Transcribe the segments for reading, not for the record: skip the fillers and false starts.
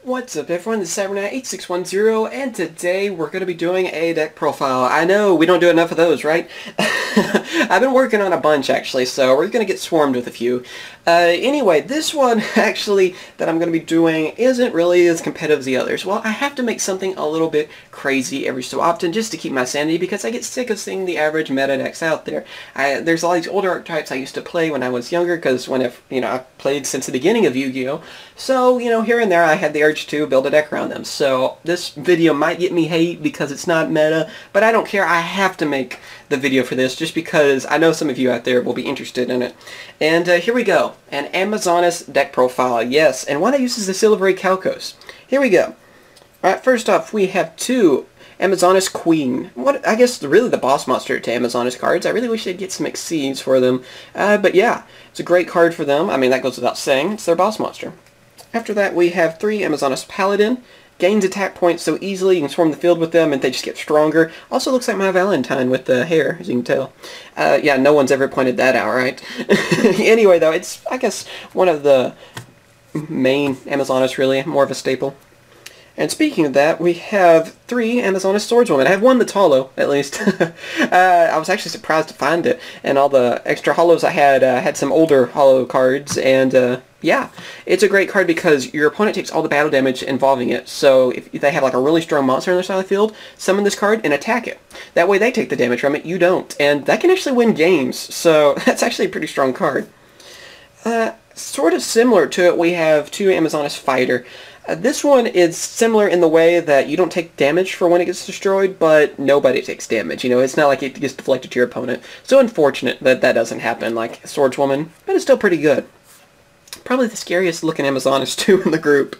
What's up everyone, this is CyberKnight 8610 and today we're going to be doing a deck profile. I know we don't do enough of those, right? I've been working on a bunch actually, so we're going to get swarmed with a few. Anyway, this one actually that I'm going to be doing isn't really as competitive as the others. Well, I have to make something a little bit crazy every so often just to keep my sanity because I get sick of seeing the average meta decks out there. There's all these older archetypes I used to play when I was younger because I played since the beginning of Yu-Gi-Oh! So, here and there I had the urge to build a deck around them. So this video might get me hate because it's not meta, but I don't care. I have to make the video for this just because I know some of you out there will be interested in it. And here we go. An Amazonas deck profile. Yes, and one that uses the Silvery Calcos. Here we go. Alright, first off we have two Amazonas Queen. I guess really the boss monster to Amazonas cards. I really wish they'd get some exceeds for them. But yeah, it's a great card for them. I mean, that goes without saying. It's their boss monster. After that we have three Amazonas Paladin. Gains attack points so easily you can swarm the field with them and they just get stronger. Also looks like my Valentine with the hair, as you can tell. Yeah, no one's ever pointed that out, right? Anyway though, it's I guess one of the main Amazonas really, more of a staple. And speaking of that, we have three Amazonas Swordswomen. I have one that's hollow, at least. I was actually surprised to find it. And all the extra hollows I had some older hollow cards. And yeah, it's a great card because your opponent takes all the battle damage involving it. So if they have like a really strong monster on their side of the field, summon this card and attack it. That way they take the damage from it, you don't. And that can actually win games. So that's actually a pretty strong card. Sort of similar to it, we have two Amazonas Fighter. This one is similar in the way that you don't take damage for when it gets destroyed, but nobody takes damage. It's not like it gets deflected to your opponent. So unfortunate that that doesn't happen like Swordswoman, but it's still pretty good. Probably the scariest looking Amazonas too in the group.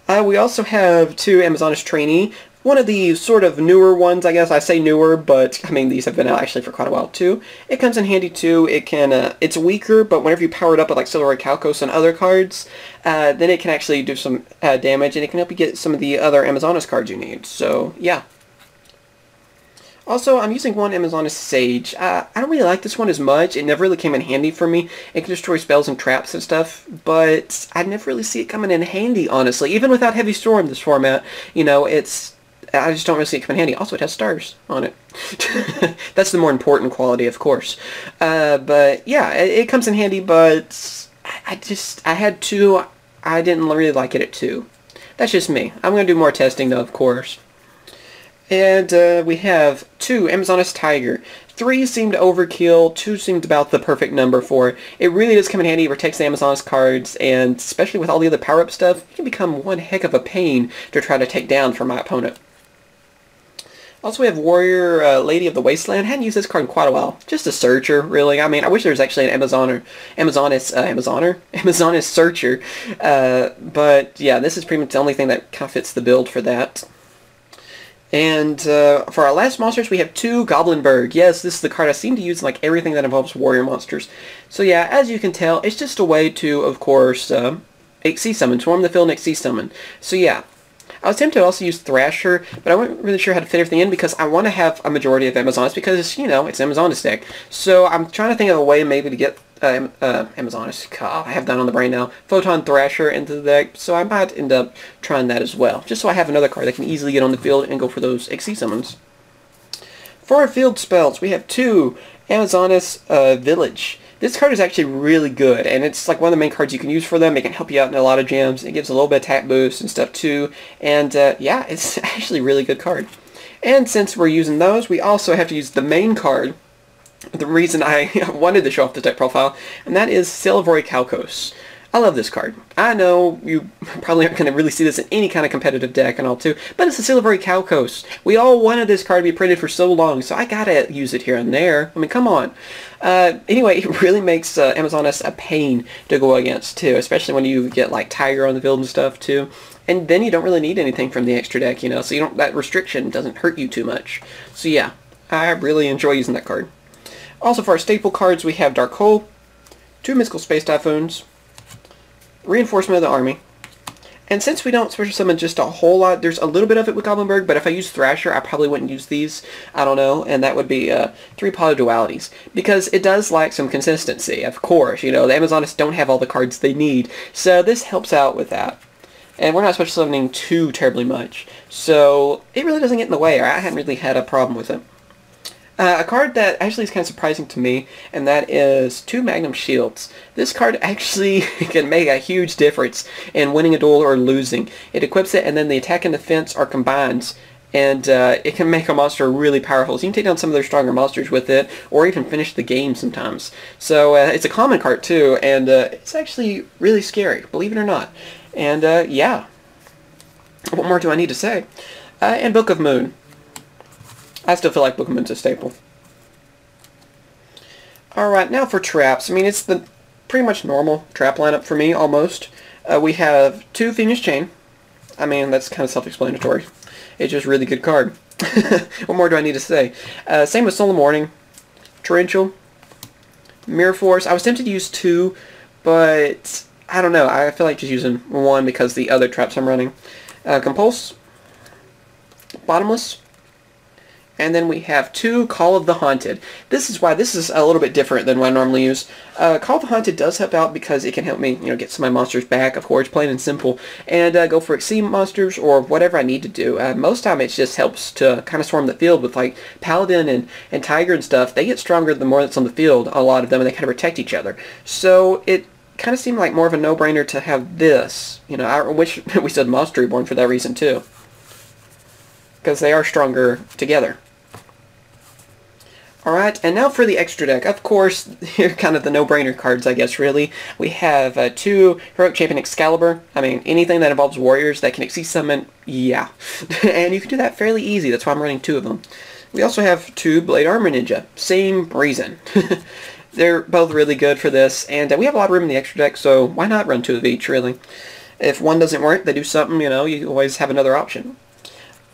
We also have two Amazonas Trainee. One of the sort of newer ones, I guess. I say newer, but I mean these have been out actually for quite a while too. It comes in handy too. It can, it's weaker, but whenever you power it up with like Silvery Calcos and other cards, then it can actually do some damage, and it can help you get some of the other Amazonas cards you need. So yeah. Also, I'm using one Amazonas Sage. I don't really like this one as much. It never really came in handy for me. It can destroy spells and traps and stuff, but I never really see it coming in handy, honestly. Even without Heavy Storm, this format, I just don't really see it coming in handy. Also, it has stars on it. That's the more important quality, of course. But yeah, it comes in handy, but I had two. I didn't really like it at two. That's just me. I'm going to do more testing, though, of course. And we have two Amazonas Tiger. 3 seemed overkill, 2 seemed about the perfect number for it. It really does come in handy. It protects the Amazonas cards, and especially with all the other power-up stuff, it can become one heck of a pain to try to take down for my opponent. Also, we have Warrior Lady of the Wasteland. I hadn't used this card in quite a while. Just a searcher, really. I mean, I wish there was actually an Amazonas searcher. But yeah, this is pretty much the only thing that kind of fits the build for that. And for our last monsters, we have two Goblinberg. Yes, this is the card I seem to use in like everything that involves warrior monsters. So yeah, as you can tell, it's just a way to, of course, XC summon, swarm the field and XC summon. So yeah. I was tempted to also use Thrasher, but I wasn't really sure how to fit everything in because I want to have a majority of Amazonas because, it's an Amazonas deck. So I'm trying to think of a way maybe to get Amazonas. God, I have that on the brain now. Photon Thrasher into the deck, so I might end up trying that as well. Just so I have another card that can easily get on the field and go for those XC summons. For our field spells, we have two Amazonas Village. This card is actually really good, and it's like one of the main cards you can use for them. It can help you out in a lot of jams. It gives a little bit of attack boost and stuff too, and yeah, it's actually a really good card. And since we're using those, we also have to use the main card, the reason I wanted to show off the deck profile, and that is Silvery Calcos. I love this card. I know you probably aren't going to really see this in any kind of competitive deck and all too, but it's a Silvery Calcos. We all wanted this card to be printed for so long, so I gotta use it here and there. I mean, come on. Anyway, it really makes Amazonas a pain to go against too, especially when you get like Tiger on the field and stuff too. And then you don't really need anything from the extra deck, so that restriction doesn't hurt you too much. So yeah, I really enjoy using that card. Also for our staple cards, we have Dark Hole, 2 Mystical Space Typhoons, Reinforcement of the Army. And since we don't special summon just a whole lot, there's a little bit of it with Goblinberg, but if I use Thrasher, I probably wouldn't use these. I don't know, and that would be 3 Polydualities. Because it does lack some consistency, of course. The Amazonas don't have all the cards they need, so this helps out with that. And we're not special summoning too terribly much. So it really doesn't get in the way, or I hadn't really had a problem with it. A card that actually is kind of surprising to me, and that is 2 Magnum Shields. This card actually can make a huge difference in winning a duel or losing. It equips it, and then the attack and defense are combined, and it can make a monster really powerful. So you can take down some of their stronger monsters with it, or even finish the game sometimes. So it's a common card too, and it's actually really scary, believe it or not. And yeah, what more do I need to say? And Book of Moon. I still feel like Book of Moon's a staple. Alright, now for traps. I mean, it's the pretty much normal trap lineup for me, almost. We have 2 Phoenix Chain. I mean, that's kind of self-explanatory. It's just a really good card. What more do I need to say? Same with Soul of Morning, Torrential, Mirror Force. I was tempted to use 2, but I don't know. I feel like just using 1 because the other traps I'm running. Compulse, Bottomless, and then we have 2 Call of the Haunted. This is why this is a little bit different than what I normally use. Call of the Haunted does help out because it can help me, get some of my monsters back, of course, plain and simple, and go for Exceed monsters or whatever I need to do. Most time it just helps to kind of swarm the field with like Paladin and Tiger and stuff. They get stronger the more that's on the field, a lot of them, and they kind of protect each other. So it kind of seemed like more of a no-brainer to have this. I wish we said Monster Reborn for that reason too, because they are stronger together. Alright, and now for the extra deck. Of course, here are kind of the no-brainer cards, I guess, really. We have 2 Heroic Champion Excalibur. I mean, anything that involves warriors that can Exceed Summon, yeah. And you can do that fairly easy, that's why I'm running 2 of them. We also have 2 Blade Armor Ninja. Same reason. They're both really good for this, and we have a lot of room in the extra deck, so why not run 2 of each, really? If one doesn't work, they do something, you always have another option.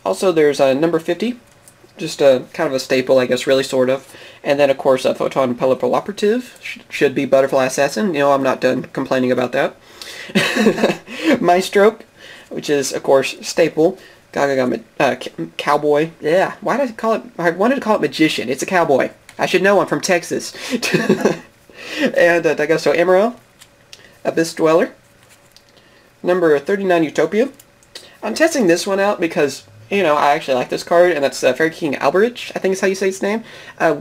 Also, there's number 50. Just a kind of a staple, I guess, really, sort of. And then, of course, Photon Pelipal Operative should be Butterfly Assassin. I'm not done complaining about that. Maestro, which is, of course, staple. Cowboy. Yeah, why did I call it? I wanted to call it Magician. It's a cowboy. I should know. I'm from Texas. And Dagosto Emerald, Abyss Dweller. Number 39 Utopia. I'm testing this one out because I actually like this card, and that's Fairy King Alberich, I think is how you say his name.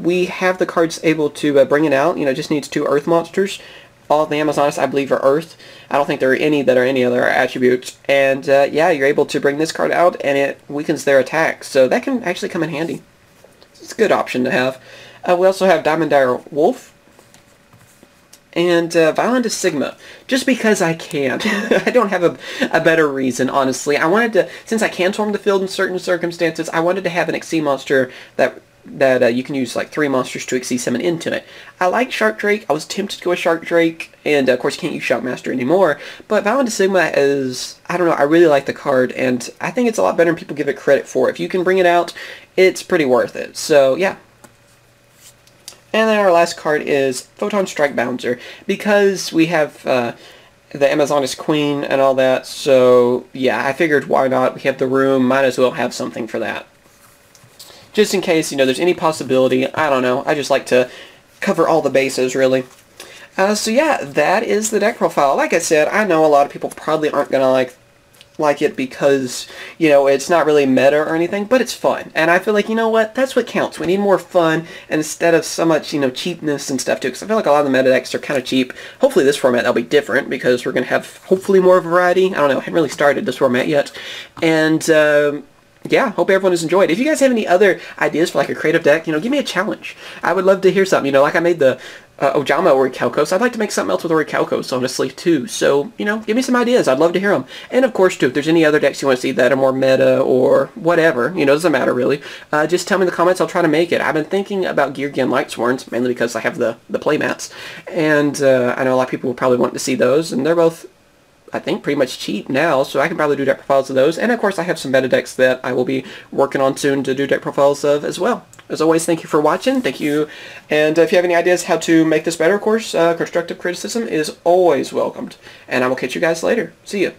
We have the cards able to bring it out. Just needs 2 Earth monsters. All of the Amazonas, I believe, are Earth. I don't think there are any that are any other attributes. And, yeah, you're able to bring this card out, and it weakens their attack. So that can actually come in handy. It's a good option to have. We also have Diamond Dire Wolf. And Violent Sigma, just because I can. I don't have a better reason, honestly. I wanted to, since I can swarm the field in certain circumstances, I wanted to have an Exceed monster that you can use like 3 monsters to Exceed Summon into it. I like Shark Drake. I was tempted to go with Shark Drake, and of course you can't use Shockmaster anymore. But Violent Sigma is, I don't know, I really like the card, and I think it's a lot better than people give it credit for. If you can bring it out, it's pretty worth it. So yeah. And then our last card is Photon Strike Bouncer, because we have the Amazonas Queen and all that, so yeah, I figured why not, we have the room, might as well have something for that. Just in case, there's any possibility, I don't know, I just like to cover all the bases, really. So yeah, that is the deck profile. Like I said, I know a lot of people probably aren't going to like it because, it's not really meta or anything, but it's fun. And I feel like, what, that's what counts. We need more fun instead of so much, cheapness and stuff too, because I feel like a lot of the meta decks are kind of cheap. Hopefully this format that'll be different because we're going to have hopefully more variety. I don't know, I haven't really started this format yet. And, yeah, hope everyone has enjoyed. If you guys have any other ideas for like a creative deck, give me a challenge. I would love to hear something. like I made the Ojama Orichalcos. I'd like to make something else with Orichalcos, honestly, too. So, give me some ideas. I'd love to hear them. And, of course, too, if there's any other decks you want to see that are more meta or whatever, doesn't matter, really, just tell me in the comments. I'll try to make it. I've been thinking about Geargian Lightsworns, mainly because I have the playmats. And I know a lot of people will probably want to see those, and they're both, I think, pretty much cheap now, so I can probably do deck profiles of those. And, of course, I have some meta decks that I will be working on soon to do deck profiles of as well. As always, thank you for watching. Thank you. And if you have any ideas how to make this better, of course, constructive criticism is always welcomed. And I will catch you guys later. See you.